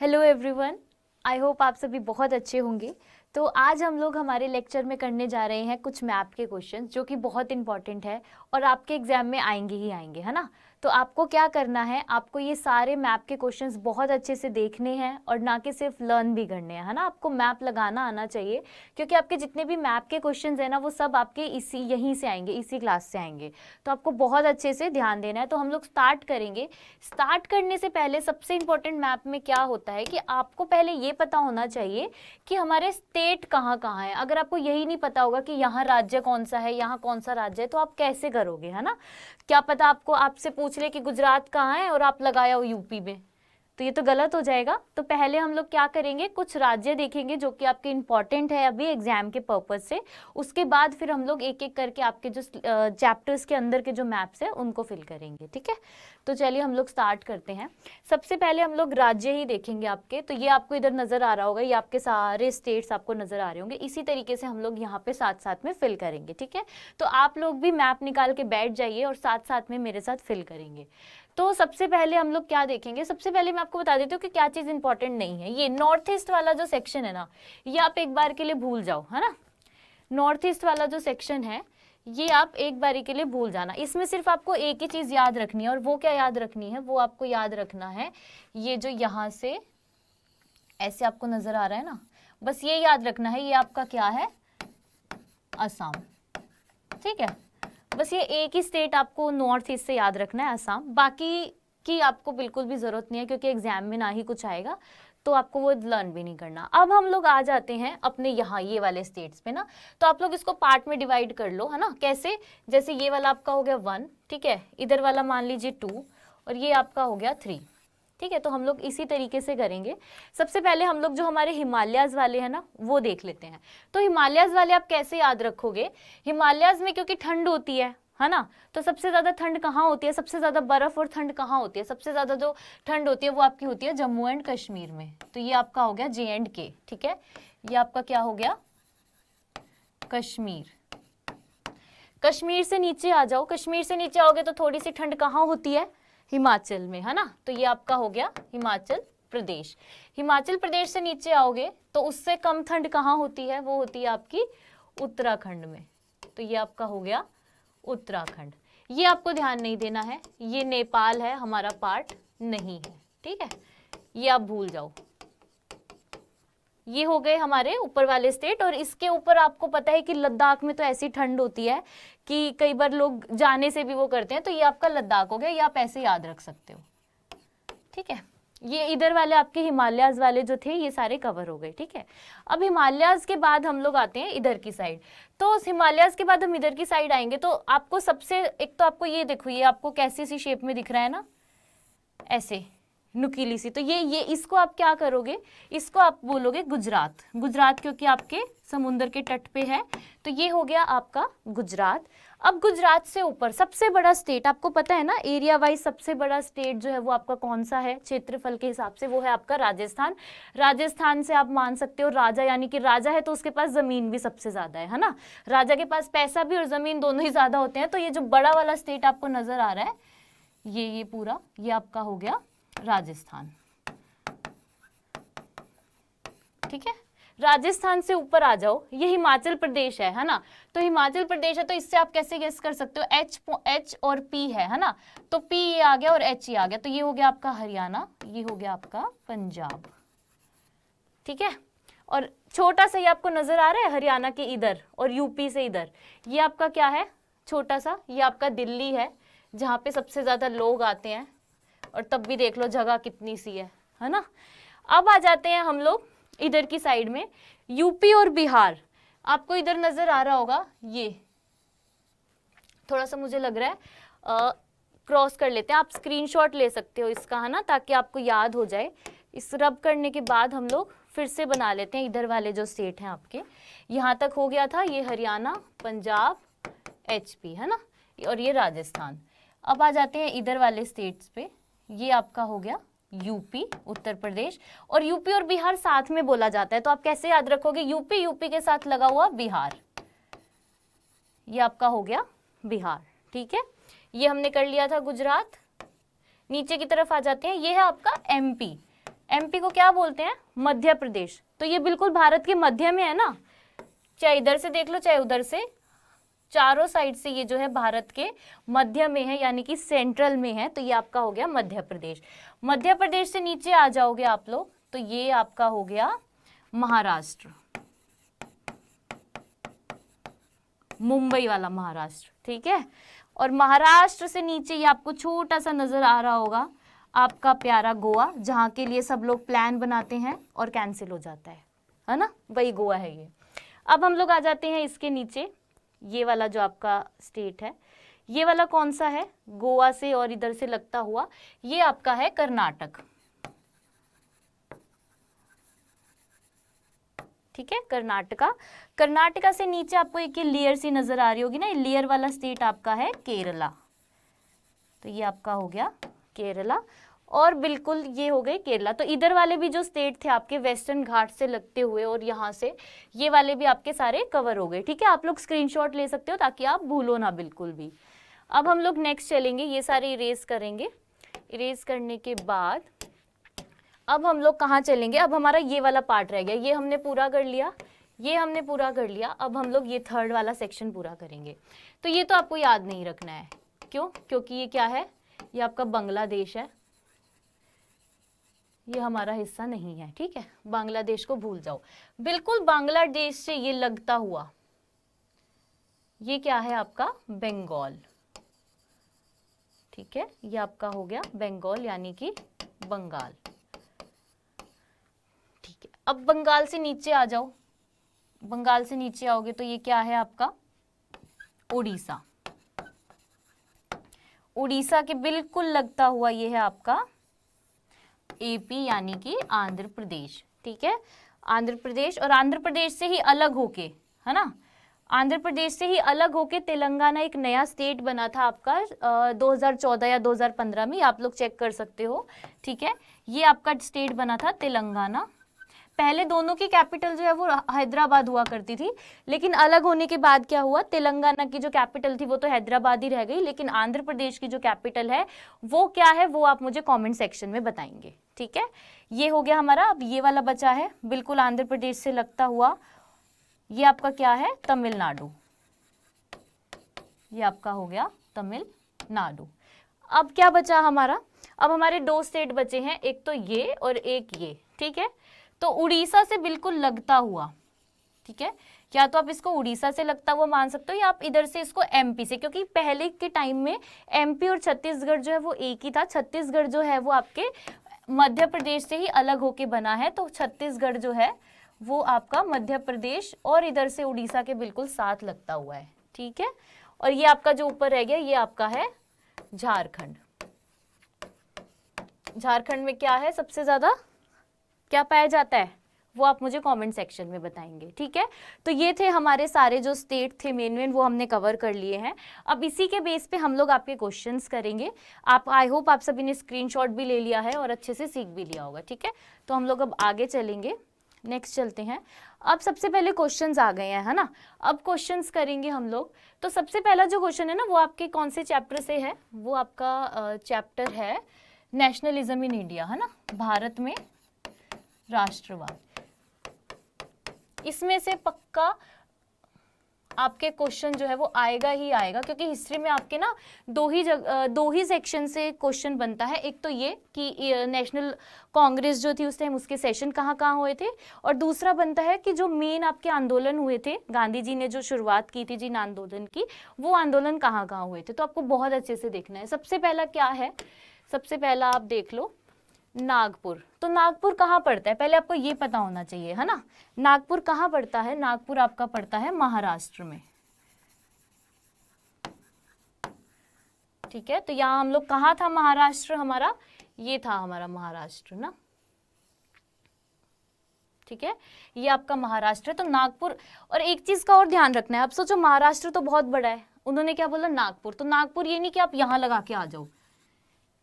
Hello everyone, I hope आप सभी बहुत अच्छे होंगे। तो आज हम लोग हमारे लेक्चर में करने जा रहे हैं कुछ मैप के क्वेश्चंस जो कि बहुत इंपॉर्टेंट है और आपके एग्जाम में आएंगे ही आएंगे, है ना। तो आपको क्या करना है, आपको ये सारे मैप के क्वेश्चंस बहुत अच्छे से देखने हैं और ना कि सिर्फ लर्न भी करने हैं, है ना। आपको मैप लगाना आना चाहिए क्योंकि आपके जितने भी मैप के क्वेश्चंस हैं ना वो सब आपके यहीं से आएंगे, इसी क्लास से आएंगे। तो आपको बहुत अच्छे से ध्यान देना है। तो हम लोग स्टार्ट करेंगे। स्टार्ट करने से पहले सबसे इंपॉर्टेंट मैप में क्या होता है कि आपको पहले ये पता होना चाहिए कि हमारे स्टेट कहाँ कहाँ है। अगर आपको यही नहीं पता होगा कि यहाँ राज्य कौन सा है, यहाँ कौन सा राज्य है, तो आप कैसे करोगे, है ना। क्या पता आपको आपसे पूछ ले कि गुजरात कहाँ है और आप लगाया हो यूपी में, तो ये तो गलत हो जाएगा। तो पहले हम लोग क्या करेंगे, कुछ राज्य देखेंगे जो कि आपके इंपॉर्टेंट है अभी एग्जाम के पर्पज से। उसके बाद फिर हम लोग एक एक करके आपके जो चैप्टर्स के अंदर के जो मैप्स है उनको फिल करेंगे, ठीक है। तो चलिए हम लोग स्टार्ट करते हैं। सबसे पहले हम लोग राज्य ही देखेंगे आपके। तो ये आपको इधर नजर आ रहा होगा, ये आपके सारे स्टेट्स आपको नजर आ रहे होंगे। इसी तरीके से हम लोग यहाँ पे साथ साथ में फिल करेंगे, ठीक है। तो आप लोग भी मैप निकाल के बैठ जाइए और साथ साथ में मेरे साथ फिल करेंगे। तो सबसे पहले हम लोग क्या देखेंगे, सबसे पहले मैं आपको बता देती हूँ कि क्या चीज इंपॉर्टेंट नहीं है। ये नॉर्थ ईस्ट वाला जो सेक्शन है ना, ये आप एक बार के लिए भूल जाओ, है ना। नॉर्थ ईस्ट वाला जो सेक्शन है ये आप एक बारी के लिए भूल जाना। इसमें सिर्फ आपको एक ही चीज याद रखनी है, और वो क्या याद रखनी है, वो आपको याद रखना है ये जो यहाँ से ऐसे आपको नजर आ रहा है ना, बस ये याद रखना है, ये आपका क्या है, असम, ठीक है। बस ये एक ही स्टेट आपको नॉर्थ ईस्ट से याद रखना है, असम। बाकी की आपको बिल्कुल भी जरूरत नहीं है क्योंकि एग्जाम में ना ही कुछ आएगा, तो आपको वो लर्न भी नहीं करना। अब हम लोग आ जाते हैं अपने यहाँ ये वाले स्टेट्स पे ना। तो आप लोग इसको पार्ट में डिवाइड कर लो, है ना। कैसे, जैसे ये वाला आपका हो गया 1, ठीक है, इधर वाला मान लीजिए 2 और ये आपका हो गया 3, ठीक है। तो हम लोग इसी तरीके से करेंगे। सबसे पहले हम लोग जो हमारे हिमालयाज वाले हैं ना वो देख लेते हैं। तो हिमालयाज वाले आप कैसे याद रखोगे, हिमालयाज में क्योंकि ठंड होती है ना। तो सबसे ज्यादा ठंड कहाँ होती है, सबसे ज्यादा बर्फ और ठंड कहाँ होती है, सबसे ज्यादा जो ठंड होती है वो आपकी होती है जम्मू एंड कश्मीर में। तो ये आपका हो गया JNK, ठीक है। ये आपका क्या हो गया, कश्मीर। कश्मीर से नीचे आ जाओ, कश्मीर से नीचे आओगे तो थोड़ी सी ठंड कहाँ होती है, हिमाचल में, है ना। तो ये आपका हो गया हिमाचल प्रदेश। हिमाचल प्रदेश से नीचे आओगे तो उससे कम ठंड कहाँ होती है, वो होती है आपकी उत्तराखंड में। तो ये आपका हो गया उत्तराखंड। ये आपको ध्यान नहीं देना है, ये नेपाल है, हमारा पार्ट नहीं है, ठीक है। ये आप भूल जाओ। ये हो गए हमारे ऊपर वाले स्टेट। और इसके ऊपर आपको पता है कि लद्दाख में तो ऐसी ठंड होती है कि कई बार लोग जाने से भी वो करते हैं। तो ये आपका लद्दाख हो गया, ये आप ऐसे याद रख सकते हो, ठीक है। ये इधर वाले आपके हिमालयाज वाले जो थे ये सारे कवर हो गए, ठीक है। अब हिमालयाज के बाद हम लोग आते हैं इधर की साइड। तो हिमालयाज के बाद हम इधर की साइड आएंगे तो आपको सबसे एक तो आपको ये देखो, ये आपको कैसी सी शेप में दिख रहा है ना, ऐसे नुकीली सी। तो ये इसको आप क्या करोगे, इसको आप बोलोगे गुजरात। गुजरात क्योंकि आपके समुद्र के तट पे है, तो ये हो गया आपका गुजरात। अब गुजरात से ऊपर सबसे बड़ा स्टेट आपको पता है ना, एरिया वाइज सबसे बड़ा स्टेट जो है वो आपका कौन सा है क्षेत्रफल के हिसाब से, वो है आपका राजस्थान। राजस्थान से आप मान सकते हो राजा, यानी कि राजा है तो उसके पास जमीन भी सबसे ज्यादा है ना। राजा के पास पैसा भी और जमीन दोनों ही ज्यादा होते हैं। तो ये जो बड़ा वाला स्टेट आपको नजर आ रहा है, ये पूरा ये आपका हो गया राजस्थान, ठीक है। राजस्थान से ऊपर आ जाओ, ये हिमाचल प्रदेश है ना। तो हिमाचल प्रदेश है तो इससे आप कैसे गेस कर सकते हो, H और P है ना। तो P ये आ गया और H ये आ गया, तो ये हो गया आपका हरियाणा, ये हो गया आपका पंजाब, ठीक है। और छोटा सा ये आपको नजर आ रहा है हरियाणा के इधर और यूपी से इधर, ये आपका क्या है छोटा सा, ये आपका दिल्ली है जहाँ पे सबसे ज्यादा लोग आते हैं। और तब भी देख लो जगह कितनी सी है ना। अब आ जाते हैं हम लोग इधर की साइड में, यूपी और बिहार। आपको इधर नजर आ रहा होगा, ये थोड़ा सा मुझे लग रहा है क्रॉस कर लेते हैं। आप स्क्रीनशॉट ले सकते हो इसका, है ना, ताकि आपको याद हो जाए। इस रब करने के बाद हम लोग फिर से बना लेते हैं इधर वाले जो स्टेट हैं आपके। यहाँ तक हो गया था ये हरियाणा, पंजाब, HP, है ना, और ये राजस्थान। अब आ जाते हैं इधर वाले स्टेट्स पे, ये आपका हो गया यूपी, उत्तर प्रदेश। और यूपी और बिहार साथ में बोला जाता है, तो आप कैसे याद रखोगे, यूपी के साथ लगा हुआ बिहार, ये आपका हो गया बिहार, ठीक है। ये हमने कर लिया था गुजरात। नीचे की तरफ आ जाते हैं, ये है आपका MP। एमपी को क्या बोलते हैं? मध्य प्रदेश। तो ये बिल्कुल भारत के मध्य में है ना, चाहे इधर से देख लो चाहे उधर से, चारों साइड से ये जो है भारत के मध्य में है, यानी कि सेंट्रल में है। तो ये आपका हो गया मध्य प्रदेश। मध्य प्रदेश से नीचे आ जाओगे आप लोग तो ये आपका हो गया महाराष्ट्र, मुंबई वाला महाराष्ट्र, ठीक है। और महाराष्ट्र से नीचे ये आपको छोटा सा नजर आ रहा होगा आपका प्यारा गोवा, जहाँ के लिए सब लोग प्लान बनाते हैं और कैंसिल हो जाता है ना, वही गोवा है ये। अब हम लोग आ जाते हैं इसके नीचे, ये वाला जो आपका स्टेट है, ये वाला कौन सा है? गोवा से और इधर से लगता हुआ ये आपका है कर्नाटक, ठीक है, कर्नाटका। कर्नाटका से नीचे आपको एक ये लेयर सी नजर आ रही होगी ना, ये लेयर वाला स्टेट आपका है केरला। तो ये आपका हो गया केरला, और बिल्कुल ये हो गए केरला। तो इधर वाले भी जो स्टेट थे आपके वेस्टर्न घाट से लगते हुए और यहाँ से, ये वाले भी आपके सारे कवर हो गए, ठीक है। आप लोग स्क्रीनशॉट ले सकते हो ताकि आप भूलो ना बिल्कुल भी। अब हम लोग नेक्स्ट चलेंगे, ये सारे इरेज करेंगे। इरेज करने के बाद अब हम लोग कहाँ चलेंगे? अब हमारा ये वाला पार्ट रह गया, ये हमने पूरा कर लिया, ये हमने पूरा कर लिया। अब हम लोग ये थर्ड वाला सेक्शन पूरा करेंगे। तो ये तो आपको याद नहीं रखना है, क्यों? क्योंकि ये क्या है? ये आपका बांग्लादेश है, ये हमारा हिस्सा नहीं है, ठीक है। बांग्लादेश को भूल जाओ, बिल्कुल बांग्लादेश से ये लगता हुआ ये क्या है आपका? बंगाल, ठीक है। ये आपका हो गया बंगाल यानी कि बंगाल, ठीक है। अब बंगाल से नीचे आ जाओ, बंगाल से नीचे आओगे तो ये क्या है आपका? उड़ीसा। उड़ीसा के बिल्कुल लगता हुआ ये है आपका एपी यानी कि आंध्र प्रदेश, ठीक है। आंध्र प्रदेश, और आंध्र प्रदेश से ही अलग होके, है ना, आंध्र प्रदेश से ही अलग होके तेलंगाना एक नया स्टेट बना था आपका 2014 या 2015 में, आप लोग चेक कर सकते हो, ठीक है। ये आपका स्टेट बना था तेलंगाना। पहले दोनों की कैपिटल जो है वो हैदराबाद हुआ करती थी, लेकिन अलग होने के बाद क्या हुआ, तेलंगाना की जो कैपिटल थी वो तो हैदराबाद ही रह गई, लेकिन आंध्र प्रदेश की जो कैपिटल है वो क्या है वो आप मुझे कमेंट सेक्शन में बताएंगे, ठीक है। ये हो गया हमारा। अब ये वाला बचा है बिल्कुल आंध्र प्रदेश से लगता हुआ, ये आपका क्या है? तमिलनाडु। ये आपका हो गया तमिलनाडु। अब क्या बचा हमारा? अब हमारे दो स्टेट बचे हैं, एक तो ये और एक ये, ठीक है। तो उड़ीसा से बिल्कुल लगता हुआ, ठीक है, या तो आप इसको उड़ीसा से लगता हुआ मान सकते हो या आप इधर से इसको एमपी से, क्योंकि पहले के टाइम में एमपी और छत्तीसगढ़ जो है वो एक ही था। छत्तीसगढ़ जो है वो आपके मध्य प्रदेश से ही अलग होके बना है, तो छत्तीसगढ़ जो है वो आपका मध्य प्रदेश और इधर से उड़ीसा के बिल्कुल साथ लगता हुआ है, ठीक है। और ये आपका जो ऊपर रह गया ये आपका है झारखंड। झारखंड में क्या है? सबसे ज्यादा क्या पाया जाता है वो आप मुझे कमेंट सेक्शन में बताएंगे, ठीक है। तो ये थे हमारे सारे जो स्टेट थे मेन वो हमने कवर कर लिए हैं। अब इसी के बेस पे हम लोग आपके क्वेश्चंस करेंगे। आप आई होप आप सभी ने स्क्रीनशॉट भी ले लिया है और अच्छे से सीख भी लिया होगा, ठीक है। तो हम लोग अब आगे चलेंगे, नेक्स्ट चलते हैं। अब सबसे पहले क्वेश्चंस आ गए हैं, है ना। अब क्वेश्चंस करेंगे हम लोग। तो सबसे पहला जो क्वेश्चन है ना वो आपके कौन से चैप्टर से है? वो आपका चैप्टर है नेशनलिज्म इन इंडिया, है ना, भारत में राष्ट्रवाद। इसमें से पक्का आपके क्वेश्चन जो है वो आएगा ही आएगा, क्योंकि हिस्ट्री में आपके ना दो ही सेक्शन से क्वेश्चन बनता है। एक तो ये कि नेशनल कांग्रेस जो थी उस टाइम उसके सेशन कहाँ कहाँ हुए थे, और दूसरा बनता है कि जो मेन आपके आंदोलन हुए थे, गांधी जी ने जो शुरुआत की थी जिन आंदोलन की, वो आंदोलन कहाँ कहाँ हुए थे। तो आपको बहुत अच्छे से देखना है। सबसे पहला क्या है? सबसे पहला आप देख लो नागपुर। तो नागपुर कहाँ पड़ता है पहले आपको ये पता होना चाहिए, है ना। नागपुर कहाँ पड़ता है? नागपुर आपका पड़ता है महाराष्ट्र में, ठीक है। तो यहाँ हम लोग कहाँ था महाराष्ट्र हमारा? ये था हमारा महाराष्ट्र ना, ठीक है। ये आपका महाराष्ट्र है। तो नागपुर, और एक चीज का और ध्यान रखना है। आप सोचो महाराष्ट्र तो बहुत बड़ा है, उन्होंने क्या बोला? नागपुर। तो नागपुर ये नहीं कि आप यहाँ लगा के आ जाओ,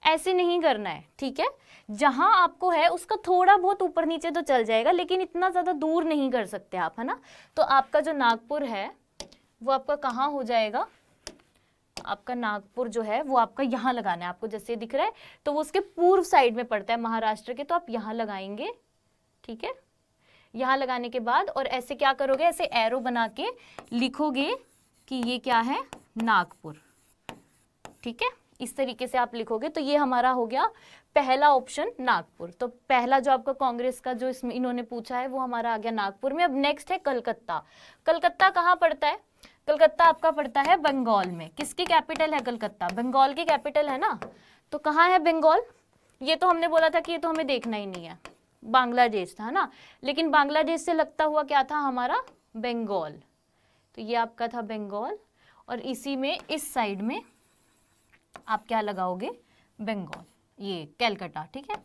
ऐसे नहीं करना है, ठीक है। जहां आपको है उसका थोड़ा बहुत ऊपर नीचे तो चल जाएगा, लेकिन इतना ज्यादा दूर नहीं कर सकते आप, है ना। तो आपका जो नागपुर है वो आपका कहाँ हो जाएगा? आपका नागपुर जो है वो आपका यहाँ लगाना है, आपको जैसे दिख रहा है तो वो उसके पूर्व साइड में पड़ता है महाराष्ट्र के, तो आप यहाँ लगाएंगे, ठीक है। यहाँ लगाने के बाद और ऐसे क्या करोगे, ऐसे एरो बना के लिखोगे कि ये क्या है, नागपुर, ठीक है। इस तरीके से आप लिखोगे तो ये हमारा हो गया पहला ऑप्शन नागपुर। तो पहला जो आपका कांग्रेस का जो इसमें इन्होंने पूछा है वो हमारा आ गया नागपुर में। अब नेक्स्ट है कलकत्ता। कलकत्ता कहाँ पड़ता है, कलकत्ता आपका पड़ता है बंगाल में। किसकी कैपिटल है कलकत्ता, बंगाल की कैपिटल है ना। तो कहाँ है बंगाल, ये तो हमने बोला था कि ये तो हमें देखना ही नहीं है, बांग्लादेश था ना, लेकिन बांग्लादेश से लगता हुआ क्या था हमारा, बंगाल। तो ये आपका था बंगाल और इसी में इस साइड में आप क्या लगाओगे, बंगाल, ये कलकत्ता, ठीक है।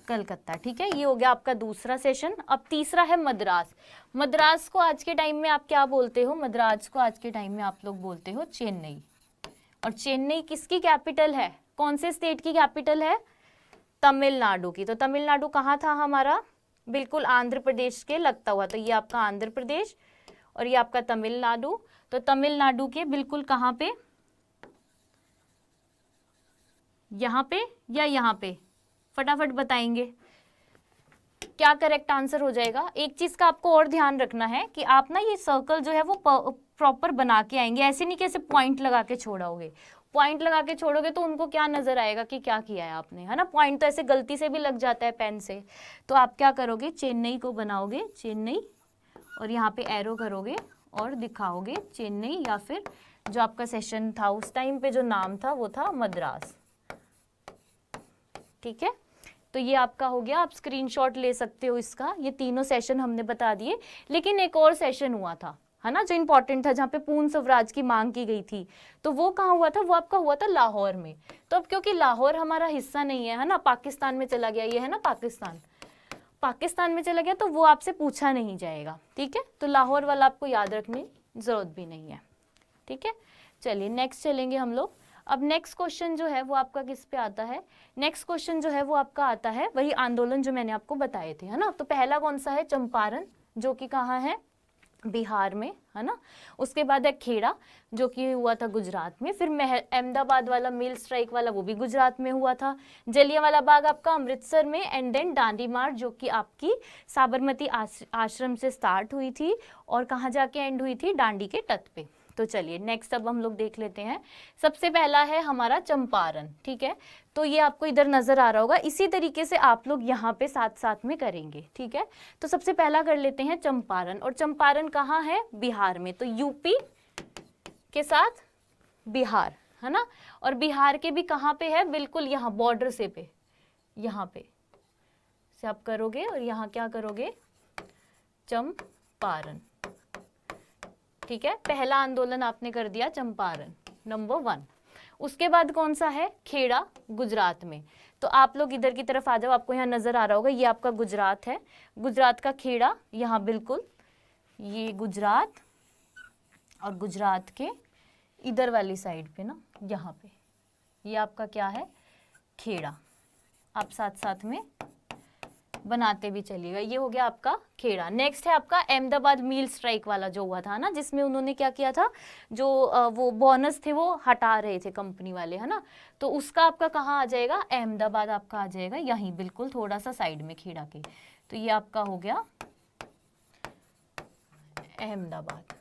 कलकत्ता, ठीक है। ये हो गया आपका दूसरा सेशन। अब तीसरा है मद्रास। मद्रास को आज के टाइम में आप क्या बोलते हो, मद्रास को आज के टाइम में आप लोग बोलते हो चेन्नई। और चेन्नई किसकी कैपिटल है, कौन से स्टेट की कैपिटल है, तमिलनाडु की। तो तमिलनाडु कहाँ था हमारा, बिल्कुल आंध्र प्रदेश के लगता हुआ। तो ये आपका आंध्र प्रदेश और ये आपका तमिलनाडु। तो तमिलनाडु के बिल्कुल कहाँ पे, यहाँ पे या यहाँ पे, फटाफट बताएंगे क्या करेक्ट आंसर हो जाएगा। एक चीज का आपको और ध्यान रखना है कि आप ना ये सर्कल जो है वो प्रॉपर बना के आएंगे, ऐसे नहीं कि ऐसे पॉइंट लगा के छोड़ोगे। पॉइंट लगा के छोड़ोगे तो उनको क्या नजर आएगा कि क्या किया है आपने, है ना। पॉइंट तो ऐसे गलती से भी लग जाता है पेन से। तो आप क्या करोगे, चेन्नई को बनाओगे चेन्नई और यहाँ पे एरो करोगे और दिखाओगे चेन्नई, या फिर जो आपका सेशन था उस टाइम पे जो नाम था वो था मद्रास, ठीक है। तो ये आपका हो गया, आप स्क्रीनशॉट ले सकते हो इसका। ये तीनों सेशन हमने बता दिए, लेकिन एक और सेशन हुआ था, है ना, जो इंपॉर्टेंट था, जहाँ पे पूर्ण स्वराज की मांग की गई थी। तो वो कहाँ हुआ था, वो आपका हुआ था लाहौर में। तो अब क्योंकि लाहौर हमारा हिस्सा नहीं है, है ना, पाकिस्तान में चला गया, ये है ना पाकिस्तान, पाकिस्तान में चला गया, तो वो आपसे पूछा नहीं जाएगा, ठीक है। तो लाहौर वाला आपको याद रखने की जरूरत भी नहीं है, ठीक है। चलिए नेक्स्ट चलेंगे हम लोग। अब नेक्स्ट क्वेश्चन जो है वो आपका किस पे आता है, नेक्स्ट क्वेश्चन जो है वो आपका आता है वही आंदोलन जो मैंने आपको बताए थे, है ना। तो पहला कौन सा है, चंपारण, जो कि कहाँ है, बिहार में, है ना। उसके बाद है खेड़ा जो कि हुआ था गुजरात में। फिर अहमदाबाद वाला मिल स्ट्राइक वाला वो भी गुजरात में हुआ था। जलियांवाला बाग आपका अमृतसर में। एंड देन दांडी मार्च जो कि आपकी साबरमती आश्रम से स्टार्ट हुई थी और कहाँ जाके एंड हुई थी, दांडी के तट पे। तो चलिए नेक्स्ट अब हम लोग देख लेते हैं। सबसे पहला है हमारा चंपारण, ठीक है। तो ये आपको इधर नजर आ रहा होगा, इसी तरीके से आप लोग यहाँ पे साथ साथ में करेंगे, ठीक है। तो सबसे पहला कर लेते हैं चंपारण। और चंपारण कहाँ है, बिहार में। तो यूपी के साथ बिहार, है ना। और बिहार के भी कहाँ पे है, बिल्कुल यहाँ बॉर्डर से पे, यहाँ पे से आप करोगे और यहाँ क्या करोगे, चंपारण, ठीक है। पहला आंदोलन आपने कर दिया चंपारण, नंबर 1। उसके बाद कौन सा है, खेड़ा, गुजरात में। तो आप लोग इधर की तरफ आ जाओ, आपको यहाँ नजर आ रहा होगा, ये आपका गुजरात है, गुजरात का खेड़ा, यहाँ बिल्कुल ये गुजरात, और गुजरात के इधर वाली साइड पे ना, यहाँ पे ये आपका क्या है, खेड़ा। आप साथ साथ में बनाते भी चलिएगा। ये हो गया आपका खेड़ा। नेक्स्ट है आपका अहमदाबाद मील स्ट्राइक वाला जो हुआ था ना, जिसमें उन्होंने क्या किया था, जो वो बोनस थे वो हटा रहे थे कंपनी वाले, है ना। तो उसका आपका कहाँ आ जाएगा, अहमदाबाद आपका आ जाएगा यहीं बिल्कुल थोड़ा सा साइड में खेड़ा के। तो ये आपका हो गया अहमदाबाद,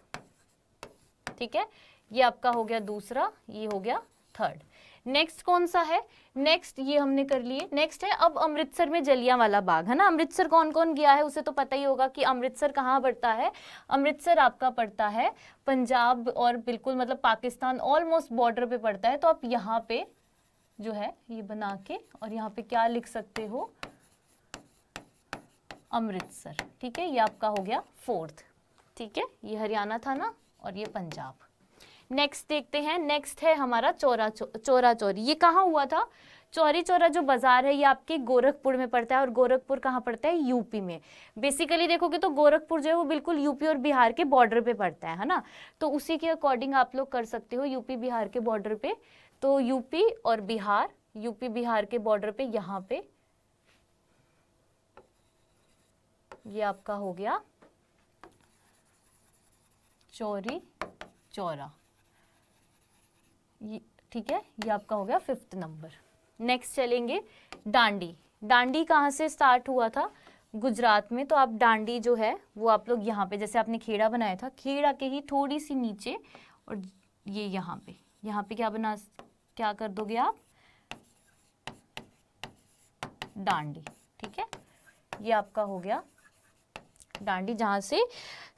ठीक है। ये आपका हो गया दूसरा, ये हो गया थर्ड। नेक्स्ट कौन सा है, नेक्स्ट ये हमने कर लिए। नेक्स्ट है अब अमृतसर में जलियांवाला बाग, है ना। अमृतसर कौन कौन गया है उसे तो पता ही होगा कि अमृतसर कहाँ पड़ता है। अमृतसर आपका पड़ता है पंजाब और बिल्कुल मतलब पाकिस्तान ऑलमोस्ट बॉर्डर पे पड़ता है। तो आप यहाँ पे जो है ये बना के और यहाँ पे क्या लिख सकते हो, अमृतसर, ठीक है। ये आपका हो गया 4th, ठीक है। ये हरियाणा था ना और ये पंजाब। नेक्स्ट देखते हैं, नेक्स्ट है हमारा चौरा चौरी। ये कहाँ हुआ था, चौरी चौरा जो बाजार है ये आपके गोरखपुर में पड़ता है। और गोरखपुर कहाँ पड़ता है, यूपी में। बेसिकली देखोगे तो गोरखपुर जो है वो बिल्कुल यूपी और बिहार के बॉर्डर पे पड़ता है ना। तो उसी के अकॉर्डिंग आप लोग कर सकते हो, यूपी बिहार के बॉर्डर पे। तो यूपी और बिहार, यूपी बिहार के बॉर्डर पे यहाँ पे ये आपका हो गया चौरी, चौरा, ये ठीक है, ये आपका हो गया 5th नंबर। नेक्स्ट चलेंगे डांडी। डांडी कहाँ से स्टार्ट हुआ था? गुजरात में। तो आप डांडी जो है वो आप लोग यहाँ पे, जैसे आपने खेड़ा बनाया था, खेड़ा के ही थोड़ी सी नीचे और ये यहाँ पे क्या कर दोगे आप? डांडी, ठीक है, ये आपका हो गया डांडी, जहाँ से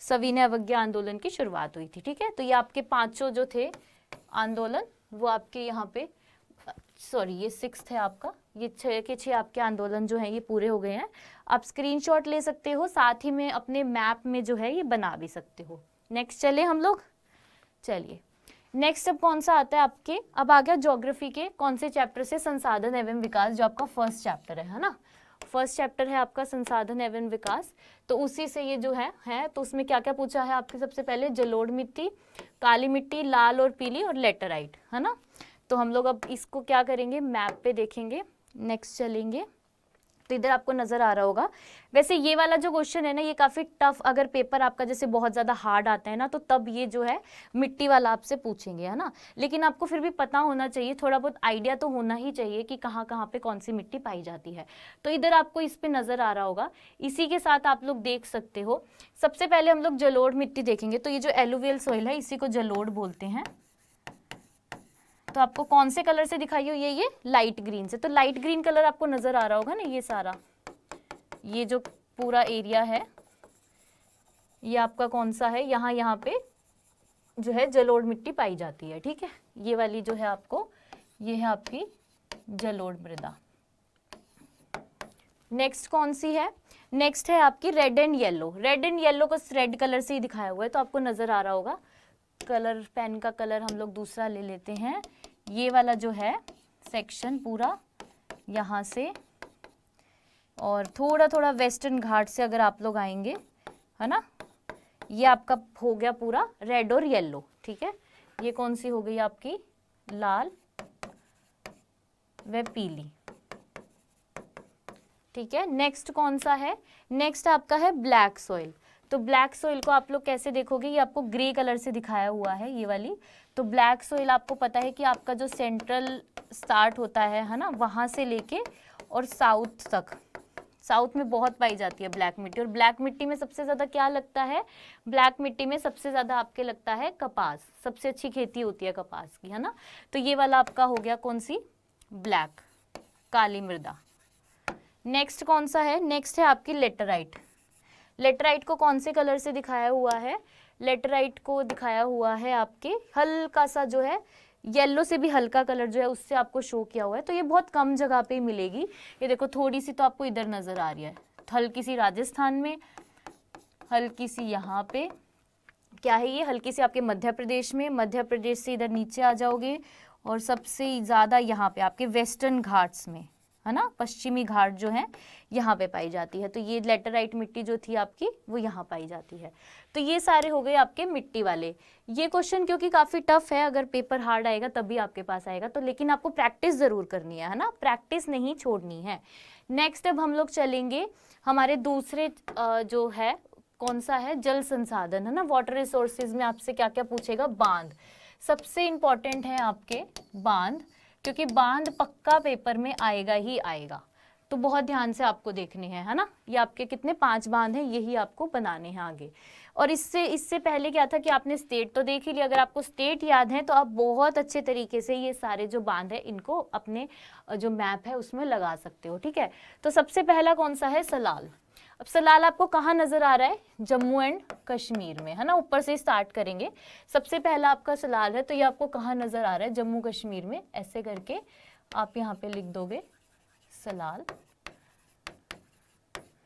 सविनय अवज्ञा आंदोलन की शुरुआत हुई थी। ठीक है, तो ये आपके 5 जो थे आंदोलन वो आपके यहाँ पे, सॉरी ये 6th है आपका, ये 6 के 6 आपके आंदोलन जो हैं ये पूरे हो गए हैं। आप स्क्रीनशॉट ले सकते हो, साथ ही में अपने मैप में जो है ये बना भी सकते हो। नेक्स्ट चले हम लोग, चलिए नेक्स्ट अब कौन सा आता है आपके, अब आ गया ज्योग्राफी के कौन से चैप्टर से? संसाधन एवं विकास, जो आपका फर्स्ट चैप्टर है ना, फर्स्ट चैप्टर है आपका संसाधन एवं विकास। तो उसी से ये जो है तो उसमें क्या क्या पूछा है आपके? सबसे पहले जलोढ़ मिट्टी, काली मिट्टी, लाल और पीली और लेटराइट, है ना। तो हम लोग अब इसको क्या करेंगे, मैप पे देखेंगे। नेक्स्ट चलेंगे तो इधर आपको नजर आ रहा होगा। वैसे ये वाला जो क्वेश्चन है ना ये काफी टफ, अगर पेपर आपका जैसे बहुत ज्यादा हार्ड आता है ना तो तब ये जो है मिट्टी वाला आपसे पूछेंगे, है ना। लेकिन आपको फिर भी पता होना चाहिए, थोड़ा बहुत आइडिया तो होना ही चाहिए कि कहाँ कहाँ पे कौन सी मिट्टी पाई जाती है। तो इधर आपको इस पे नजर आ रहा होगा, इसी के साथ आप लोग देख सकते हो। सबसे पहले हम लोग जलोढ़ मिट्टी देखेंगे। तो ये जो एलुवियल सॉइल है इसी को जलोढ़ बोलते हैं। तो आपको कौन से कलर से दिखाई हो? ये लाइट ग्रीन से। तो लाइट ग्रीन कलर आपको नजर आ रहा होगा ना, ये सारा, ये जो पूरा एरिया है ये आपका कौन सा है? यहाँ पे जो है जलोढ़ मिट्टी पाई जाती है। ठीक है, ये वाली जो है आपको, ये है आपकी जलोढ़ मृदा। नेक्स्ट कौन सी है? नेक्स्ट है आपकी red and yellow. Red and yellow को रेड कलर से ही दिखाया हुआ है, तो आपको नजर आ रहा होगा। कलर, पेन का कलर हम लोग दूसरा ले लेते हैं। ये वाला जो है सेक्शन पूरा यहाँ से और थोड़ा थोड़ा वेस्टर्न घाट से अगर आप लोग आएंगे, है ना, ये आपका हो गया पूरा रेड और येलो। ठीक है, ये कौन सी हो गई आपकी? लाल व पीली। ठीक है, नेक्स्ट कौन सा है? नेक्स्ट आपका है ब्लैक सॉइल। तो ब्लैक सॉइल को आप लोग कैसे देखोगे? ये आपको ग्रे कलर से दिखाया हुआ है, ये वाली। तो ब्लैक सॉइल आपको पता है कि आपका जो सेंट्रल स्टार्ट होता है ना, वहाँ से लेके और साउथ तक, साउथ में बहुत पाई जाती है ब्लैक मिट्टी। और ब्लैक मिट्टी में सबसे ज़्यादा क्या लगता है? ब्लैक मिट्टी में सबसे ज़्यादा आपके लगता है कपास, सबसे अच्छी खेती होती है कपास की, है ना। तो ये वाला आपका हो गया कौन सी? ब्लैक, काली मृदा। नेक्स्ट कौन सा है? नेक्स्ट है आपकी लेटराइट। लेटराइट को कौन से कलर से दिखाया हुआ है? लेटराइट को दिखाया हुआ है आपके हल्का सा जो है येलो से भी हल्का कलर जो है उससे आपको शो किया हुआ है। तो ये बहुत कम जगह पे मिलेगी। ये देखो थोड़ी सी तो आपको इधर नजर आ रही है, हल्की सी राजस्थान में, हल्की सी यहाँ पे, क्या है ये? हल्की सी आपके मध्य प्रदेश में, मध्य प्रदेश से इधर नीचे आ जाओगे और सबसे ज़्यादा यहाँ पे आपके वेस्टर्न घाट्स में, है ना, पश्चिमी घाट जो है यहाँ पे पाई जाती है। तो ये लेटराइट मिट्टी जो थी आपकी वो यहाँ पाई जाती है। तो ये सारे हो गए आपके मिट्टी वाले। ये क्वेश्चन क्योंकि काफ़ी टफ है, अगर पेपर हार्ड आएगा तभी आपके पास आएगा, तो लेकिन आपको प्रैक्टिस ज़रूर करनी है ना, प्रैक्टिस नहीं छोड़नी है। नेक्स्ट अब हम लोग चलेंगे हमारे दूसरे जो है कौन सा है? जल संसाधन, है ना, वाटर रिसोर्सेज में आपसे क्या क्या पूछेगा? बांध सबसे इम्पॉर्टेंट है आपके, बांध, क्योंकि बांध पक्का पेपर में आएगा ही आएगा। तो बहुत ध्यान से आपको देखने हैं, है ना। ये आपके कितने 5 बांध हैं, यही आपको बनाने हैं आगे। और इससे पहले क्या था कि आपने स्टेट तो देख ही लिया। अगर आपको स्टेट याद है तो आप बहुत अच्छे तरीके से ये सारे जो बांध है इनको अपने जो मैप है उसमें लगा सकते हो। ठीक है, तो सबसे पहला कौन सा है? सलाल। अब सलाल आपको कहाँ नजर आ रहा है? जम्मू एंड कश्मीर में, है ना, ऊपर से स्टार्ट करेंगे। सबसे पहला आपका सलाल है, तो ये आपको कहाँ नजर आ रहा है? जम्मू कश्मीर में। ऐसे करके आप यहाँ पे लिख दोगे सलाल।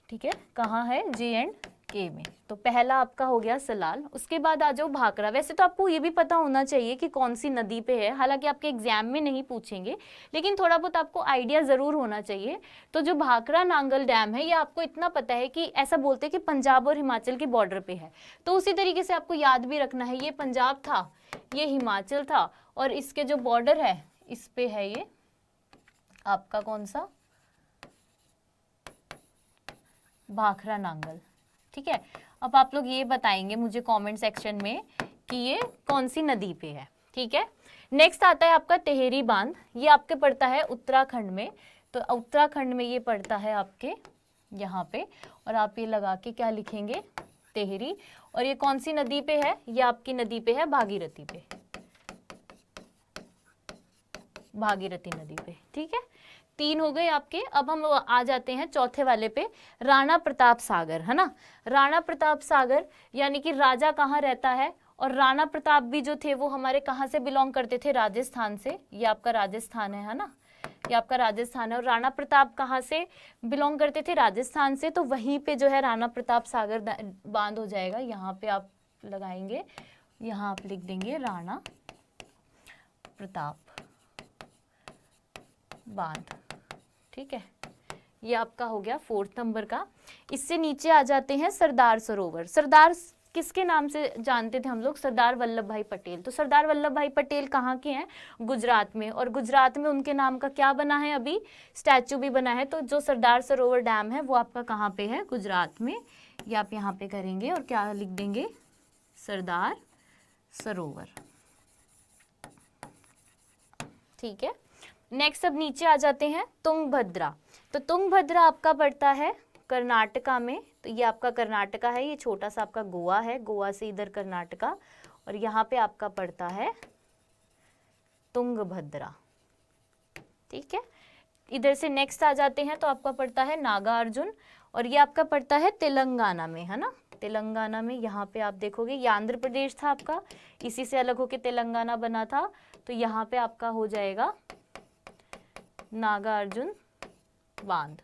ठीक है, कहाँ है? J&K में। तो पहला आपका हो गया सलाल। उसके बाद आ जाओ भाखड़ा। वैसे तो आपको ये भी पता होना चाहिए कि कौन सी नदी पे है, हालांकि आपके एग्जाम में नहीं पूछेंगे, लेकिन थोड़ा बहुत आपको आइडिया ज़रूर होना चाहिए। तो जो भाखड़ा नांगल डैम है ये आपको इतना पता है कि ऐसा बोलते हैं कि पंजाब और हिमाचल की बॉर्डर पे है। तो उसी तरीके से आपको याद भी रखना है, ये पंजाब था, ये हिमाचल था, और इसके जो बॉर्डर है इस पे है ये आपका कौन सा? भाखड़ा नांगल। ठीक है, अब आप लोग ये बताएंगे मुझे कमेंट सेक्शन में कि ये कौन सी नदी पे है। ठीक है, नेक्स्ट आता है आपका टेहरी बांध। ये आपके पड़ता है उत्तराखंड में, तो उत्तराखंड में ये पड़ता है आपके यहाँ पे, और आप ये लगा के क्या लिखेंगे, टेहरी। और ये कौन सी नदी पे है, ये आपकी नदी पे है भागीरथी पे, भागीरथी नदी पे। ठीक है, 3 हो गए आपके। अब हम आ जाते हैं चौथे वाले पे, राणा प्रताप सागर, है ना। राणा प्रताप सागर यानी कि राजा कहाँ रहता है, और राणा प्रताप भी जो थे वो हमारे कहाँ से बिलोंग करते थे, राजस्थान से। ये आपका राजस्थान है ना, ये आपका राजस्थान है। और राणा प्रताप कहाँ से बिलोंग करते थे, राजस्थान से। तो वहीं पे जो है राणा प्रताप सागर बांध हो जाएगा। यहाँ पे आप लगाएंगे, यहाँ आप लिख देंगे राणा प्रताप बांध। ठीक है, ये आपका हो गया 4th नंबर का। इससे नीचे आ जाते हैं सरदार सरोवर। सरदार किसके नाम से जानते थे हम लोग, सरदार वल्लभ भाई पटेल। तो सरदार वल्लभ भाई पटेल कहाँ के हैं, गुजरात में। और गुजरात में उनके नाम का क्या बना है, अभी स्टैचू भी बना है। तो जो सरदार सरोवर डैम है वो आपका कहाँ पे है, गुजरात में। ये आप यहाँ पे करेंगे और क्या लिख देंगे, सरदार सरोवर। ठीक है, नेक्स्ट अब नीचे आ जाते हैं तुंगभद्रा। तो तुंगभद्रा आपका पड़ता है कर्नाटका में। तो ये आपका कर्नाटका है, ये छोटा सा आपका गोवा है, गोवा से इधर कर्नाटका, और यहाँ पे आपका पड़ता है तुंगभद्रा। ठीक है, इधर से नेक्स्ट आ जाते हैं तो आपका पड़ता है नागार्जुन, और ये आपका पड़ता है तेलंगाना में, है ना। तेलंगाना में यहाँ पे आप देखोगे, ये आंध्र प्रदेश था आपका, इसी से अलग होके तेलंगाना बना था। तो यहाँ पे आपका हो जाएगा नागार्जुन बांध।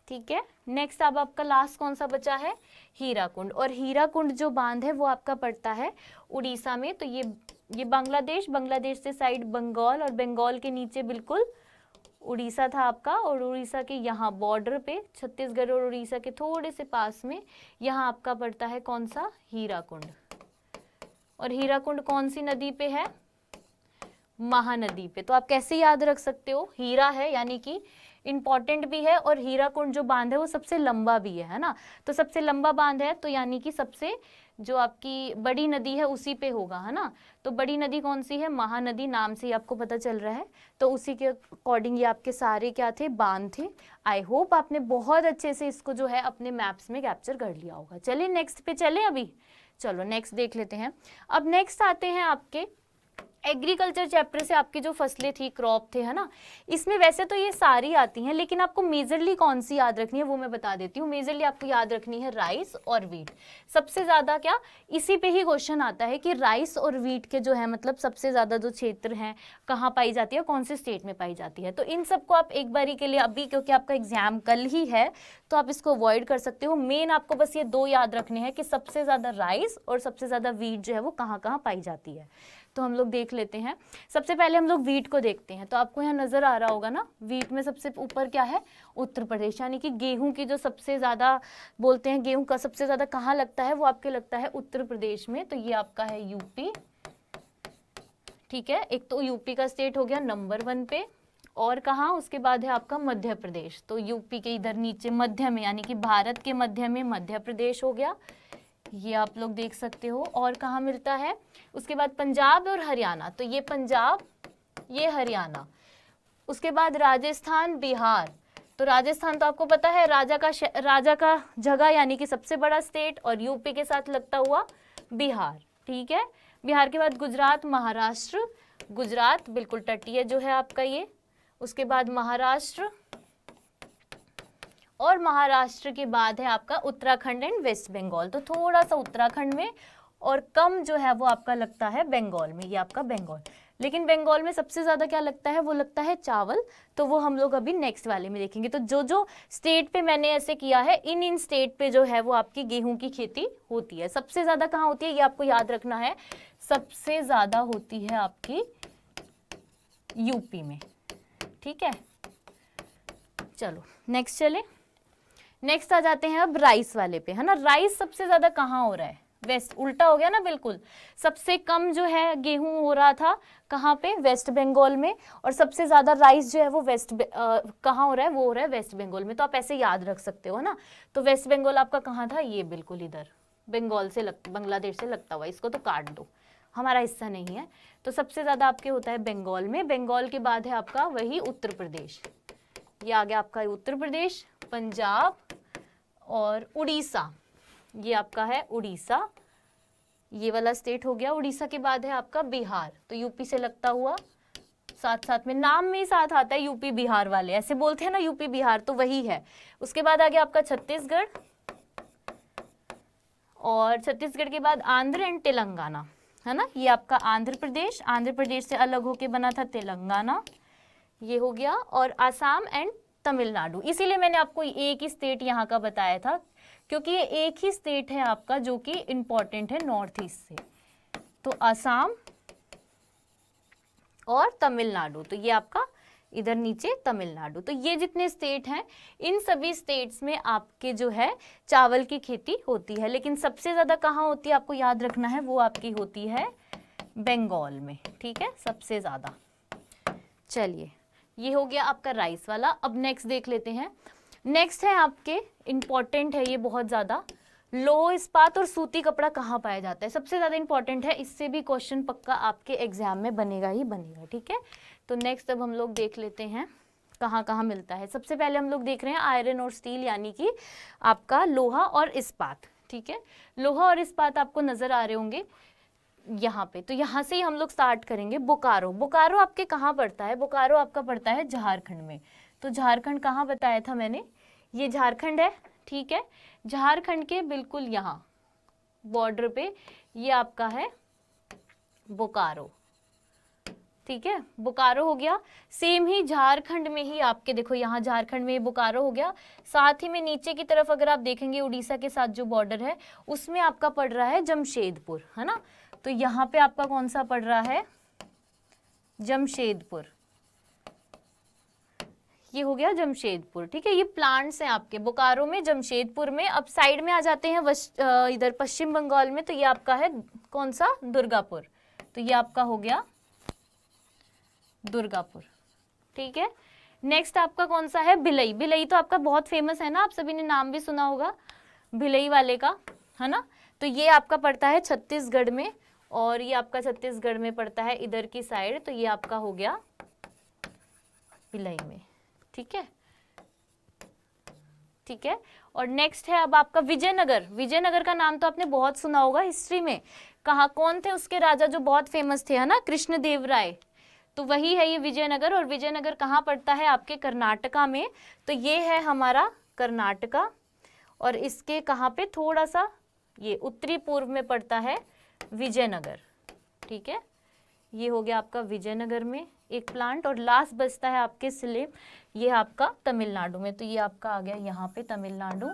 ठीक है, नेक्स्ट अब आपका लास्ट कौन सा बचा है, हीराकुंड। और हीराकुंड जो बांध है वो आपका पड़ता है उड़ीसा में। तो ये बांग्लादेश, बांग्लादेश से साइड बंगाल, और बंगाल के नीचे बिल्कुल उड़ीसा था आपका। और उड़ीसा के यहाँ बॉर्डर पे, छत्तीसगढ़ और उड़ीसा के थोड़े से पास में, यहाँ आपका पड़ता है कौन सा, हीराकुंड। और हीराकुंड कौन सी नदी पे है, महानदी पे। तो आप कैसे याद रख सकते हो, हीरा है यानी कि इंपॉर्टेंट भी है, और हीराकुंड जो बांध है वो सबसे लंबा भी है ना। तो सबसे लंबा बांध है तो यानी कि सबसे जो आपकी बड़ी नदी है उसी पे होगा, है ना। तो बड़ी नदी कौन सी है, महानदी, नाम से ही आपको पता चल रहा है। तो उसी के अकॉर्डिंग ये आपके सारे क्या थे, बांध थे। आई होप आपने बहुत अच्छे से इसको जो है अपने मैप्स में कैप्चर कर लिया होगा। चलिए नेक्स्ट पे चले, अभी चलो नेक्स्ट देख लेते हैं। अब नेक्स्ट आते हैं आपके एग्रीकल्चर चैप्टर से, आपकी जो फसलें थी, क्रॉप थे, है ना। इसमें वैसे तो ये सारी आती हैं, लेकिन आपको मेजरली कौन सी याद रखनी है वो मैं बता देती हूँ। मेजरली आपको याद रखनी है राइस और वीट। सबसे ज़्यादा क्या इसी पे ही क्वेश्चन आता है कि राइस और वीट के जो है मतलब सबसे ज़्यादा जो क्षेत्र हैं कहाँ पाई जाती है, कौन से स्टेट में पाई जाती है। तो इन सबको आप एक बारी के लिए अभी, क्योंकि आपका एग्जाम कल ही है, तो आप इसको अवॉइड कर सकते हो। मेन आपको बस ये 2 याद रखने हैं कि सबसे ज़्यादा राइस और सबसे ज़्यादा वीट जो है वो कहाँ कहाँ पाई जाती है। तो हम लोग देख लेते हैं। सबसे पहले हम लोग वीट को देखते हैं। तो आपको यहाँ नजर आ रहा होगा ना, वीट में सबसे ऊपर क्या है, उत्तर प्रदेश। यानी कि गेहूं की जो सबसे ज़्यादा बोलते हैं, गेहूं का सबसे ज़्यादा कहाँ लगता है, वो आपके लगता है उत्तर प्रदेश में। तो ये आपका है यूपी। ठीक है, एक तो यूपी का स्टेट हो गया नंबर 1 पे, और कहाँ उसके बाद है आपका मध्य प्रदेश। तो यूपी के इधर नीचे मध्य में, यानी कि भारत के मध्य में मध्य प्रदेश हो गया, ये आप लोग देख सकते हो। और कहाँ मिलता है, उसके बाद पंजाब और हरियाणा। तो ये पंजाब, ये हरियाणा। उसके बाद राजस्थान, बिहार। तो राजस्थान तो आपको पता है राजा का जगह, यानी कि सबसे बड़ा स्टेट, और यूपी के साथ लगता हुआ बिहार। ठीक है, बिहार के बाद गुजरात, महाराष्ट्र। गुजरात बिल्कुल तटीय जो है आपका ये। उसके बाद महाराष्ट्र, और महाराष्ट्र के बाद है आपका उत्तराखंड एंड वेस्ट बंगाल। तो थोड़ा सा उत्तराखंड में, और कम जो है वो आपका लगता है बंगाल में, ये आपका बंगाल। लेकिन बंगाल में सबसे ज़्यादा क्या लगता है, वो लगता है चावल। तो वो हम लोग अभी नेक्स्ट वाले में देखेंगे। तो जो जो स्टेट पे मैंने ऐसे किया है, इन स्टेट पे जो है वो आपकी गेहूं की खेती होती है। सबसे ज़्यादा कहाँ होती है ये आपको याद रखना है, सबसे ज़्यादा होती है आपकी यूपी में। ठीक है, चलो नेक्स्ट चले। नेक्स्ट आ जाते हैं अब राइस वाले पे, है ना। राइस सबसे ज्यादा कहाँ हो रहा है, वेस्ट, उल्टा हो गया ना बिल्कुल। सबसे कम जो है गेहूं हो रहा था कहाँ पे, वेस्ट बंगाल में। और सबसे ज्यादा राइस जो है वो कहाँ हो रहा है, वो हो रहा है वेस्ट बंगाल में। तो आप ऐसे याद रख सकते हो ना। तो वेस्ट बंगाल आपका कहाँ था, ये बिल्कुल इधर, बंगाल से बांग्लादेश से लगता हुआ, इसको तो काट दो, हमारा हिस्सा नहीं है। तो सबसे ज्यादा आपके होता है बंगाल में, बंगाल के बाद है आपका वही उत्तर प्रदेश, ये आ गया आपका उत्तर प्रदेश, पंजाब और उड़ीसा, ये आपका है उड़ीसा, ये वाला स्टेट हो गया। उड़ीसा के बाद है आपका बिहार, तो यूपी से लगता हुआ, साथ साथ में नाम में ही साथ आता है यूपी बिहार वाले, ऐसे बोलते हैं ना यूपी बिहार, तो वही है। उसके बाद आ गया आपका छत्तीसगढ़, और छत्तीसगढ़ के बाद आंध्र एंड तेलंगाना, है ना, ये आपका आंध्र प्रदेश, आंध्र प्रदेश से अलग होके बना था तेलंगाना, ये हो गया, और आसाम एंड तमिलनाडु। इसीलिए मैंने आपको एक ही स्टेट यहाँ का बताया था, क्योंकि ये एक ही स्टेट है आपका जो कि इंपॉर्टेंट है नॉर्थ ईस्ट से, तो आसाम और तमिलनाडु, तो ये आपका इधर नीचे तमिलनाडु। तो ये जितने स्टेट हैं, इन सभी स्टेट्स में आपके जो है चावल की खेती होती है, लेकिन सबसे ज्यादा कहाँ होती है आपको याद रखना है, वो आपकी होती है बंगाल में, ठीक है, सबसे ज्यादा। चलिए, ये हो गया आपका राइस वाला। अब नेक्स्ट देख लेते हैं। नेक्स्ट है आपके इंपॉर्टेंट है ये बहुत ज्यादा, लोह इस्पात और सूती कपड़ा कहाँ पाया जाता है, सबसे ज्यादा इंपॉर्टेंट है, इससे भी क्वेश्चन पक्का आपके एग्जाम में बनेगा ही बनेगा, ठीक है। तो नेक्स्ट अब हम लोग देख लेते हैं कहाँ कहाँ मिलता है। सबसे पहले हम लोग देख रहे हैं आयरन और स्टील, यानी कि आपका लोहा और इस्पात, ठीक है। लोहा और इस्पात आपको नजर आ रहे होंगे यहाँ पे, तो यहाँ से ही हम लोग स्टार्ट करेंगे। बोकारो, बोकारो आपके कहाँ पड़ता है, बोकारो आपका पड़ता है झारखंड में। तो झारखंड कहाँ बताया था मैंने, ये झारखंड है, ठीक है। झारखंड के बिल्कुल यहाँ बॉर्डर पे ये आपका है बोकारो, ठीक है, बोकारो हो गया। सेम ही झारखंड में ही आपके देखो यहाँ झारखंड में बोकारो हो गया, साथ ही में नीचे की तरफ अगर आप देखेंगे उड़ीसा के साथ जो बॉर्डर है उसमें आपका पड़ रहा है जमशेदपुर, है ना। तो यहाँ पे आपका कौन सा पड़ रहा है, जमशेदपुर, ये हो गया जमशेदपुर, ठीक है। ये प्लांट्स हैं आपके बोकारो में, जमशेदपुर में। अब साइड में आ जाते हैं इधर पश्चिम बंगाल में, तो ये आपका है कौन सा, दुर्गापुर, तो ये आपका हो गया दुर्गापुर, ठीक है। नेक्स्ट आपका कौन सा है, भिलई, भिलई तो आपका बहुत फेमस है ना, आप सभी ने नाम भी सुना होगा भिलई वाले का, है ना। तो ये आपका पड़ता है छत्तीसगढ़ में, और ये आपका छत्तीसगढ़ में पड़ता है इधर की साइड, तो ये आपका हो गया भिलई में, ठीक है, ठीक है। और नेक्स्ट है अब आपका विजयनगर, विजयनगर का नाम तो आपने बहुत सुना होगा हिस्ट्री में, कहाँ कौन थे उसके राजा जो बहुत फेमस थे, है ना, कृष्णदेवराय, तो वही है ये विजयनगर। और विजयनगर कहाँ पड़ता है आपके कर्नाटका में, तो ये है हमारा कर्नाटका, और इसके कहाँ पे थोड़ा सा ये उत्तरी पूर्व में पड़ता है विजयनगर, ठीक है। ये हो गया आपका विजयनगर में एक प्लांट। और लास्ट बचता है आपके सिलेम, ये आपका तमिलनाडु में, तो ये आपका आ गया यहाँ पे तमिलनाडु,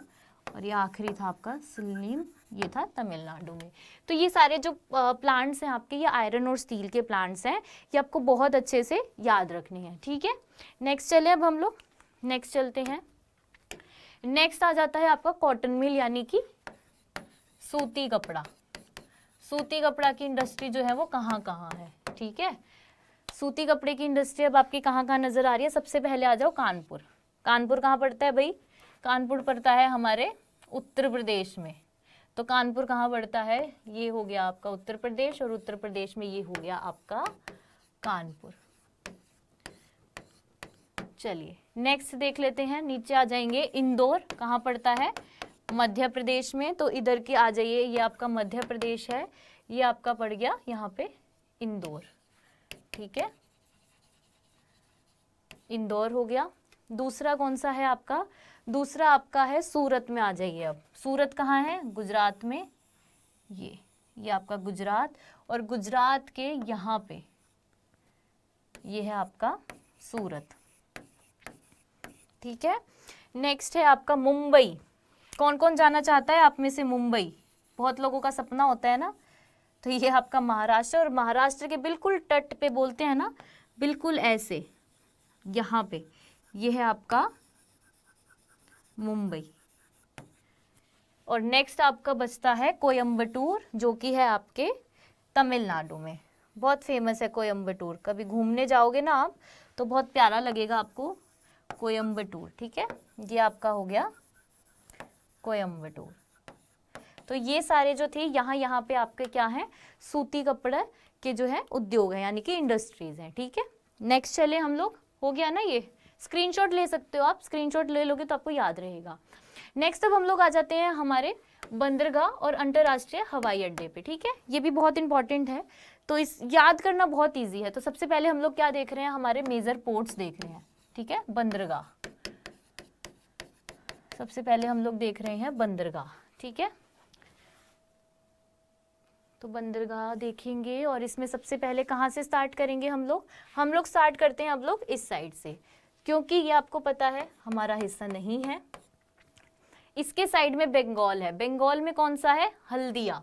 और ये आखिरी था आपका सिलीम, ये था तमिलनाडु में। तो ये सारे जो प्लांट्स हैं आपके, ये आयरन और स्टील के प्लांट्स हैं, ये आपको बहुत अच्छे से याद रखने हैं, ठीक है। नेक्स्ट चले अब हम लोग नेक्स्ट चलते हैं। नेक्स्ट आ जाता है आपका कॉटन मिल, यानी कि सूती कपड़ा। सूती कपड़ा की इंडस्ट्री जो है वो कहाँ कहाँ है, ठीक है। सूती कपड़े की इंडस्ट्री अब आपकी कहाँ कहाँ नजर आ रही है, सबसे पहले आ जाओ कानपुर। कानपुर कहाँ पड़ता है भाई, कानपुर पड़ता है हमारे उत्तर प्रदेश में। तो कानपुर कहाँ पड़ता है, ये हो गया आपका उत्तर प्रदेश, और उत्तर प्रदेश में ये हो गया आपका कानपुर। चलिए नेक्स्ट देख लेते हैं, नीचे आ जाएंगे। इंदौर कहाँ पड़ता है, मध्य प्रदेश में, तो इधर की आ जाइए, ये आपका मध्य प्रदेश है, ये आपका पड़ गया यहाँ पे इंदौर, ठीक है, इंदौर हो गया। दूसरा कौन सा है आपका, दूसरा आपका है सूरत में, आ जाइए। अब सूरत कहाँ है, गुजरात में, ये आपका गुजरात, और गुजरात के यहाँ पे ये है आपका सूरत, ठीक है। नेक्स्ट है आपका मुंबई। कौन कौन जाना चाहता है आप में से मुंबई, बहुत लोगों का सपना होता है ना। तो ये आपका महाराष्ट्र, और महाराष्ट्र के बिल्कुल तट पे बोलते हैं ना, बिल्कुल ऐसे यहाँ पे ये है आपका मुंबई। और नेक्स्ट आपका बचता है कोयम्बटूर, जो कि है आपके तमिलनाडु में, बहुत फेमस है कोयम्बटूर। कभी घूमने जाओगे ना आप तो बहुत प्यारा लगेगा आपको कोयम्बटूर, ठीक है। ये आपका हो गया कोयम्बटूर। तो तो ये सारे जो थे यहाँ पे आपके क्या है, सूती कपड़ा के जो है उद्योग है, यानी कि इंडस्ट्रीज हैं, ठीक है। नेक्स्ट चले हम लोग, हो गया ना, ये स्क्रीनशॉट ले सकते हो आप, स्क्रीनशॉट ले लोगे तो आपको याद रहेगा। नेक्स्ट अब हम लोग आ जाते हैं हमारे बंदरगाह और अंतरराष्ट्रीय हवाई अड्डे पे, ठीक है। ये भी बहुत इंपॉर्टेंट है, तो इस याद करना बहुत ईजी है। तो सबसे पहले हम लोग क्या देख रहे हैं, हमारे मेजर पोर्ट्स देख रहे हैं, ठीक है। बंदरगाह, सबसे पहले हम लोग देख रहे हैं बंदरगाह, ठीक है। तो बंदरगाह देखेंगे और इसमें सबसे पहले कहाँ से स्टार्ट करेंगे हम लोग स्टार्ट करते हैं अब लोग इस साइड से, क्योंकि ये आपको पता है हमारा हिस्सा नहीं है। इसके साइड में बंगाल है, बंगाल में कौन सा है, हल्दिया।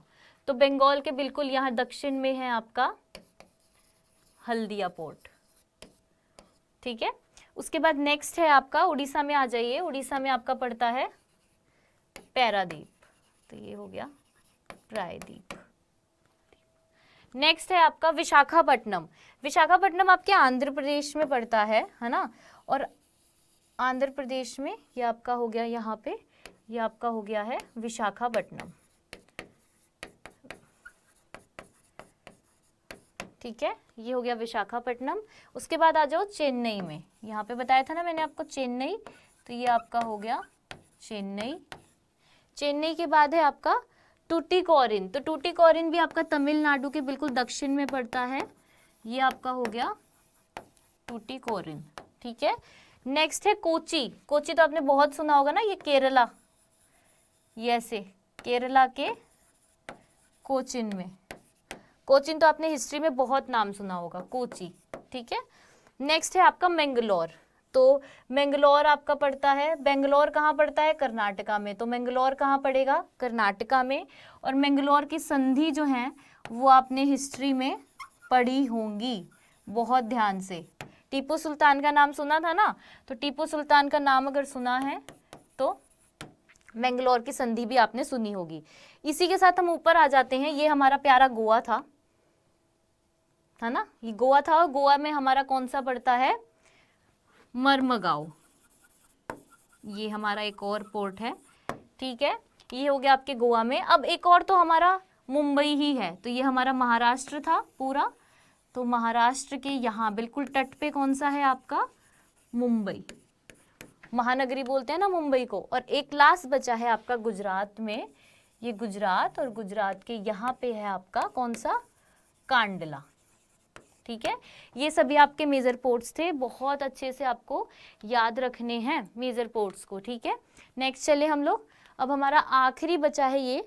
तो बंगाल के बिल्कुल यहाँ दक्षिण में है आपका हल्दिया पोर्ट, ठीक है। उसके बाद नेक्स्ट है आपका उड़ीसा में आ जाइए, उड़ीसा में आपका पड़ता है पैरादीप, तो ये हो गया प्रायद्वीप। नेक्स्ट है आपका विशाखापट्टनम, विशाखापट्टनम आपके आंध्र प्रदेश में पड़ता है ना। और आंध्र प्रदेश में ये आपका हो गया यहाँ पे, ये आपका हो गया है विशाखापट्टनम, ठीक है। ये हो गया विशाखापट्टनम। उसके बाद आ जाओ चेन्नई में, यहाँ पे बताया था ना मैंने आपको चेन्नई, तो ये आपका हो गया चेन्नई। चेन्नई के बाद है आपका टूटिकोरिन, तो टूटिकोरिन भी आपका तमिलनाडु के बिल्कुल दक्षिण में पड़ता है, ये आपका हो गया टूटिकोरिन, ठीक है। नेक्स्ट है कोची, कोची तो आपने बहुत सुना होगा ना, ये केरला, ये ऐसे केरला के कोचिन में, कोचिन तो आपने हिस्ट्री में बहुत नाम सुना होगा, कोची, ठीक है। नेक्स्ट है आपका मैंगलोर, तो मैंगलोर आपका पड़ता है, बेंगलोर कहाँ पड़ता है, कर्नाटका में, तो मैंगलोर कहाँ पड़ेगा, कर्नाटका में। और मैंगलोर की संधि जो है वो आपने हिस्ट्री में पढ़ी होंगी बहुत ध्यान से। टीपू सुल्तान का नाम सुना था ना, तो टीपू सुल्तान का नाम अगर सुना है तो मैंगलोर की संधि भी आपने सुनी होगी। इसी के साथ हम ऊपर आ जाते हैं, ये हमारा प्यारा गोवा था ना, ये गोवा था, और गोवा में हमारा कौन सा पड़ता है, मर्मगांव, ये हमारा एक और पोर्ट है, ठीक है। ये हो गया आपके गोवा में। अब एक और तो हमारा मुंबई ही है, तो ये हमारा महाराष्ट्र था पूरा, तो महाराष्ट्र के यहाँ बिल्कुल तट पे कौन सा है आपका, मुंबई, महानगरी बोलते हैं ना मुंबई को। और एक लास्ट बचा है आपका गुजरात में, ये गुजरात, और गुजरात के यहाँ पे है आपका कौन सा, कांडला, ठीक है। ये सभी आपके मेजर पोर्ट्स थे, बहुत अच्छे से आपको याद रखने हैं मेजर पोर्ट्स को, ठीक है। नेक्स्ट चले हम लोग, अब हमारा आखिरी बचा है ये,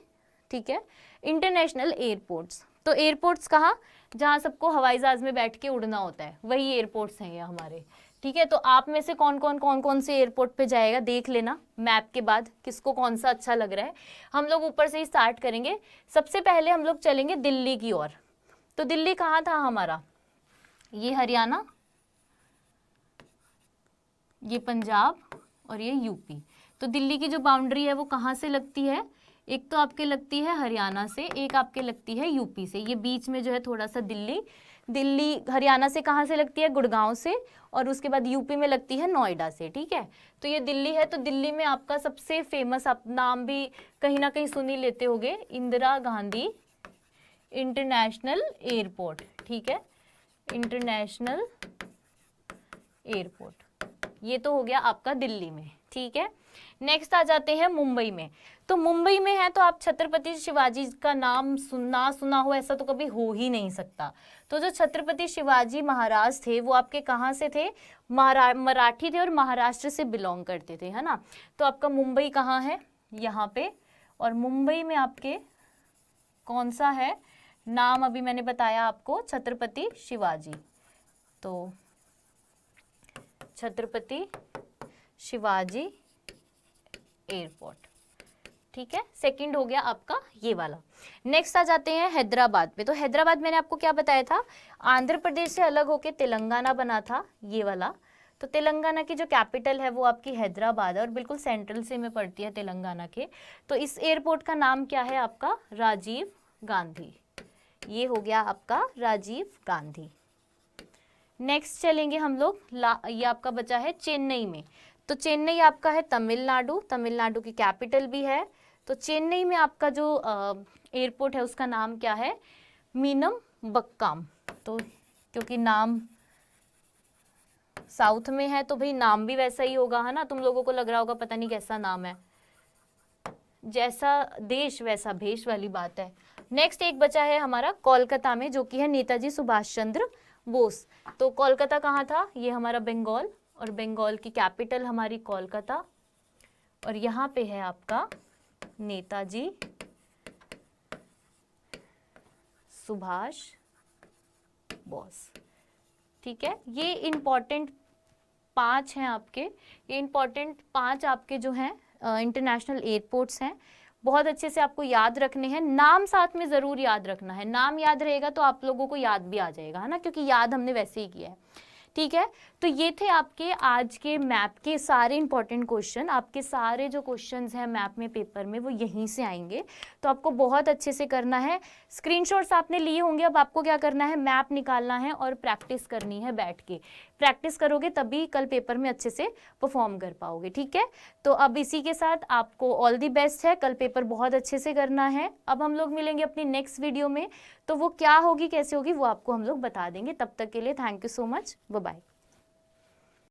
ठीक है, इंटरनेशनल एयरपोर्ट्स। तो एयरपोर्ट्स कहाँ, जहाँ सबको हवाई जहाज में बैठ के उड़ना होता है, वही एयरपोर्ट्स हैं ये हमारे, ठीक है। तो आप में से कौन कौन से एयरपोर्ट पे जाएगा देख लेना मैप के बाद, किसको कौन सा अच्छा लग रहा है। हम लोग ऊपर से ही स्टार्ट करेंगे। सबसे पहले हम लोग चलेंगे दिल्ली की ओर। तो दिल्ली कहाँ था हमारा, ये हरियाणा, ये पंजाब और ये यूपी। तो दिल्ली की जो बाउंड्री है वो कहाँ से लगती है, एक तो आपके लगती है हरियाणा से, एक आपके लगती है यूपी से। ये बीच में जो है थोड़ा सा दिल्ली हरियाणा से कहाँ से लगती है, गुड़गांव से, और उसके बाद यूपी में लगती है नोएडा से, ठीक है। तो ये दिल्ली है। तो दिल्ली में आपका सबसे फेमस, आप नाम भी कहीं ना कहीं सुन ही लेते होगे, इंदिरा गांधी इंटरनेशनल एयरपोर्ट, ठीक है, इंटरनेशनल एयरपोर्ट, ये तो हो गया आपका दिल्ली में, ठीक है। नेक्स्ट आ जाते हैं मुंबई में। तो मुंबई में है तो आप छत्रपति शिवाजी का नाम सुना हो ऐसा तो कभी हो ही नहीं सकता। तो जो छत्रपति शिवाजी महाराज थे वो आपके कहाँ से थे, मराठी थे और महाराष्ट्र से बिलोंग करते थे, है ना। तो आपका मुंबई कहाँ है, यहाँ पे, और मुंबई में आपके कौन सा है नाम, अभी मैंने बताया आपको, छत्रपति शिवाजी। तो छत्रपति शिवाजी एयरपोर्ट, ठीक है। सेकंड हो गया आपका ये वाला। नेक्स्ट आ जाते हैं हैदराबाद पे। तो हैदराबाद मैंने आपको क्या बताया था, आंध्र प्रदेश से अलग होके तेलंगाना बना था ये वाला। तो तेलंगाना की जो कैपिटल है वो आपकी हैदराबाद है और बिल्कुल सेंट्रल से में पड़ती है तेलंगाना के। तो इस एयरपोर्ट का नाम क्या है आपका, राजीव गांधी। ये हो गया आपका राजीव गांधी। नेक्स्ट चलेंगे हम लोग, ये आपका बचा है चेन्नई में। तो चेन्नई आपका है तमिलनाडु, तमिलनाडु की कैपिटल भी है। तो चेन्नई में आपका जो एयरपोर्ट है उसका नाम क्या है? मीनम बक्काम। तो क्योंकि नाम साउथ में है तो भाई नाम भी वैसा ही होगा, है ना। तुम लोगों को लग रहा होगा पता नहीं कैसा नाम है, जैसा देश वैसा भेष वाली बात है। नेक्स्ट एक बचा है हमारा कोलकाता में, जो कि है नेताजी सुभाष चंद्र बोस। तो कोलकाता कहाँ था? ये हमारा बंगाल, और बंगाल की कैपिटल हमारी कोलकाता, और यहाँ पे है आपका नेताजी सुभाष बोस। ठीक है, ये इंपॉर्टेंट 5 हैं आपके, ये इंपॉर्टेंट 5 आपके जो हैं इंटरनेशनल एयरपोर्ट्स हैं। बहुत अच्छे से आपको याद रखने हैं, नाम साथ में ज़रूर याद रखना है। नाम याद रहेगा तो आप लोगों को याद भी आ जाएगा, है ना, क्योंकि याद हमने वैसे ही किया है। ठीक है, तो ये थे आपके आज के मैप के सारे इंपॉर्टेंट क्वेश्चन। आपके सारे जो क्वेश्चंस हैं मैप में पेपर में वो यहीं से आएंगे, तो आपको बहुत अच्छे से करना है। स्क्रीनशॉट्स आपने लिए होंगे, अब आपको क्या करना है, मैप निकालना है और प्रैक्टिस करनी है बैठ के। प्रैक्टिस करोगे तभी कल पेपर में अच्छे से परफॉर्म कर पाओगे। ठीक है, तो अब इसी के साथ आपको ऑल दी बेस्ट है, कल पेपर बहुत अच्छे से करना है। अब हम लोग मिलेंगे अपनी नेक्स्ट वीडियो में, तो वो क्या होगी कैसे होगी वो आपको हम लोग बता देंगे। तब तक के लिए thank you so much, bye bye.